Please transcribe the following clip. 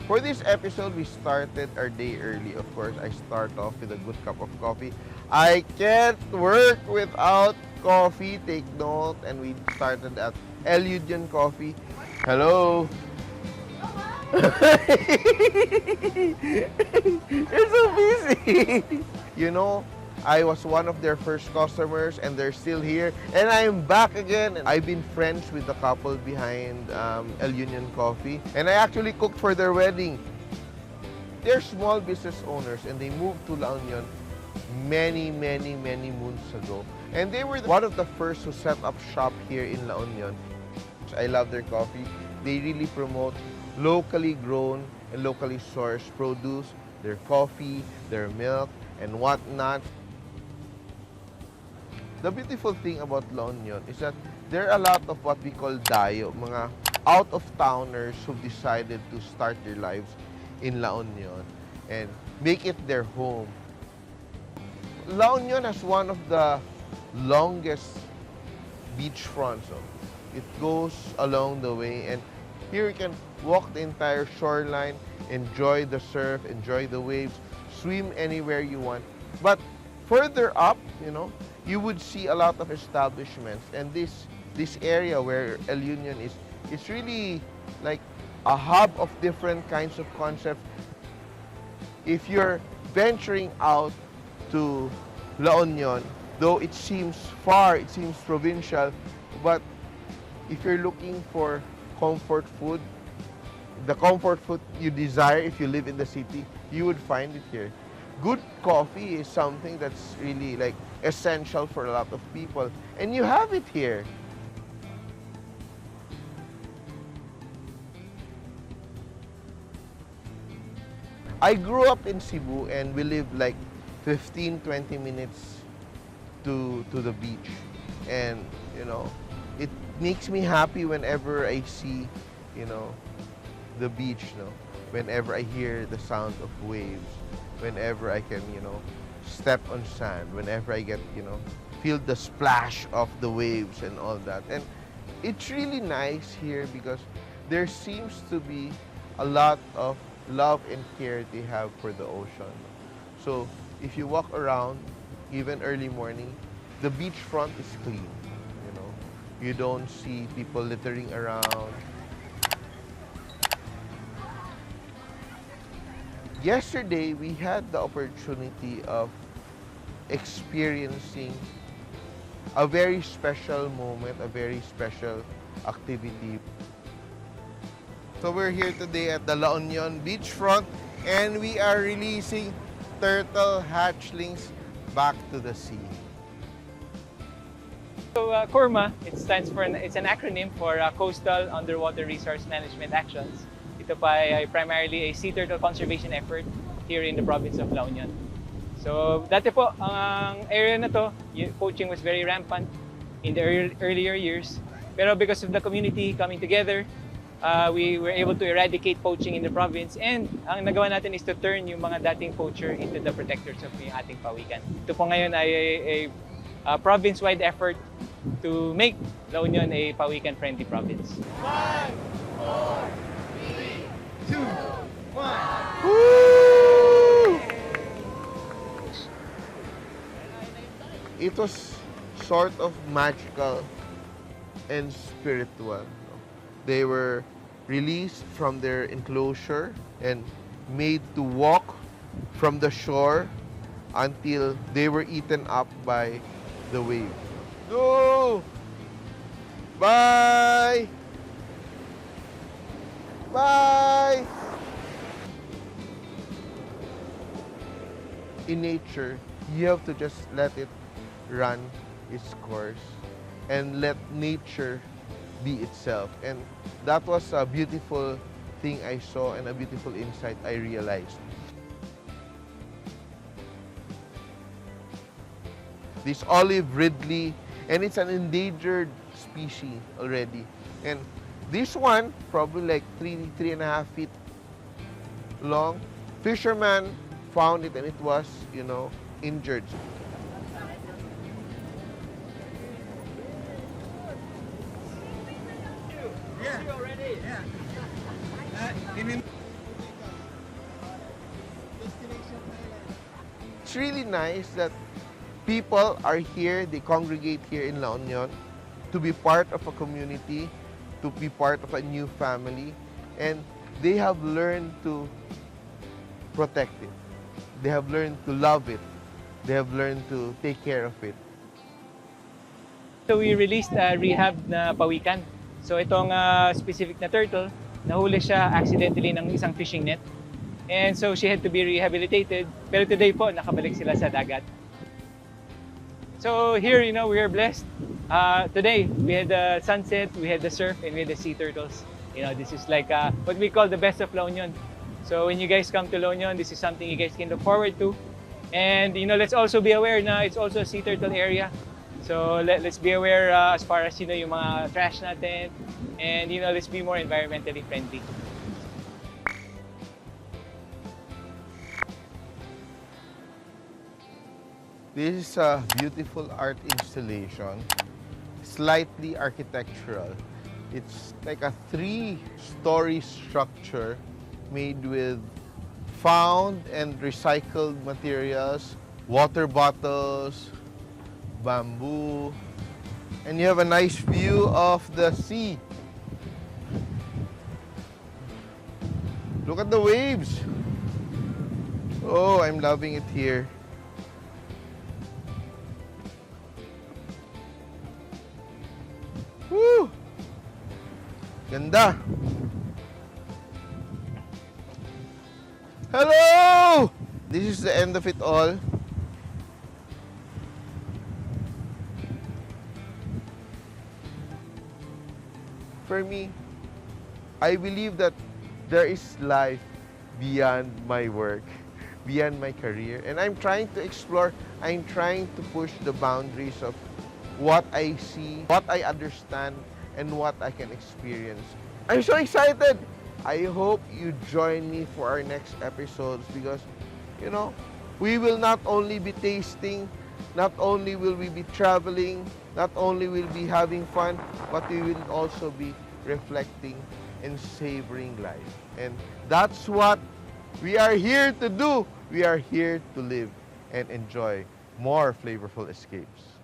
For this episode, we started our day early. Of course, I start off with a good cup of coffee. I can't work without coffee. Take note. And we started at Union Coffee. Hello. You're so busy. You know, I was one of their first customers and they're still here. And I'm back again. And I've been friends with the couple behind El Union Coffee. And I actually cooked for their wedding. They're small business owners and they moved to La Union many moons ago. And they were one of the first who set up shop here in La Union. I love their coffee. They really promote locally grown and locally sourced produce, their coffee, their milk, and whatnot. The beautiful thing about La Union is that there are a lot of what we call dayo, mga out-of-towners who've decided to start their lives in La Union and make it their home. La Union has one of the longest beachfronts. It goes along the way, and here you can walk the entire shoreline, enjoy the surf, enjoy the waves, swim anywhere you want. But further up, you would see a lot of establishments, and this area where El Union is, it's really like a hub of different kinds of concepts. If you're venturing out to La Union, though it seems far, it seems provincial, but if you're looking for comfort food, the comfort food you desire if you live in the city, you would find it here. Good coffee is something that's really like essential for a lot of people, and you have it here. I grew up in Cebu and we live like 15-20 minutes to the beach, and it makes me happy whenever I see the beach, whenever I hear the sound of waves, whenever I can step on sand, whenever I get feel the splash of the waves and all that. And it's really nice here because there seems to be a lot of love and care they have for the ocean. So if you walk around, even early morning, the beachfront is clean. You don't see people littering around. Yesterday, we had the opportunity of experiencing a very special moment, a very special activity. So we're here today at the La Union beachfront, and we are releasing turtle hatchlings back to the sea. So Curma, it's an acronym for Coastal Underwater Resource Management Actions. Ito pa ay primarily a sea turtle conservation effort here in the province of La Union. So dati po, ang area na to, poaching was very rampant in the earlier years. Pero because of the community coming together, we were able to eradicate poaching in the province, and ang nagawa natin is to turn yung mga dating poacher into the protectors of yung ating pawikan. Ito po ngayon ay a province-wide effort to make La Union a pawikan-friendly province. 5, 4, 3, 2, 1. Woo! It was sort of magical and spiritual. They were released from their enclosure and made to walk from the shore until they were eaten up by the wave. No! Bye! Bye! In nature, you have to just let it run its course and let nature be itself. And that was a beautiful thing I saw and a beautiful insight I realized. This olive ridley, and it's an endangered species already. And this one, probably like 3.5 feet long. Fisherman found it and it was, injured. Yeah. it's really nice that people are here, they congregate here in La Union to be part of a community, to be part of a new family, and they have learned to protect it. They have learned to love it. They have learned to take care of it. So we released a rehab na pawikan. So itong specific na turtle, nahuli siya accidentally ng isang fishing net. And so she had to be rehabilitated. Pero today po, nakabalik sila sa dagat. So here, we are blessed. Today, we had the sunset, we had the surf, and we had the sea turtles. This is like what we call the best of La Union. So when you guys come to La Union, this is something you guys can look forward to. And let's also be aware na it's also a sea turtle area. So let's be aware as far as yung mga trash natin, and let's be more environmentally friendly. This is a beautiful art installation, slightly architectural. It's like a 3-story structure made with found and recycled materials, water bottles, bamboo, and you have a nice view of the sea. Look at the waves. Oh, I'm loving it here. Woo! Ganda! Hello! This is the end of it all. For me, I believe that there is life beyond my work, beyond my career. And I'm trying to explore, I'm trying to push the boundaries of what I see, what I understand, and what I can experience. I'm so excited! I hope you join me for our next episodes because, we will not only be tasting, not only will we be traveling, not only will we be having fun, but we will also be reflecting and savoring life. And that's what we are here to do. We are here to live and enjoy more flavorful escapes.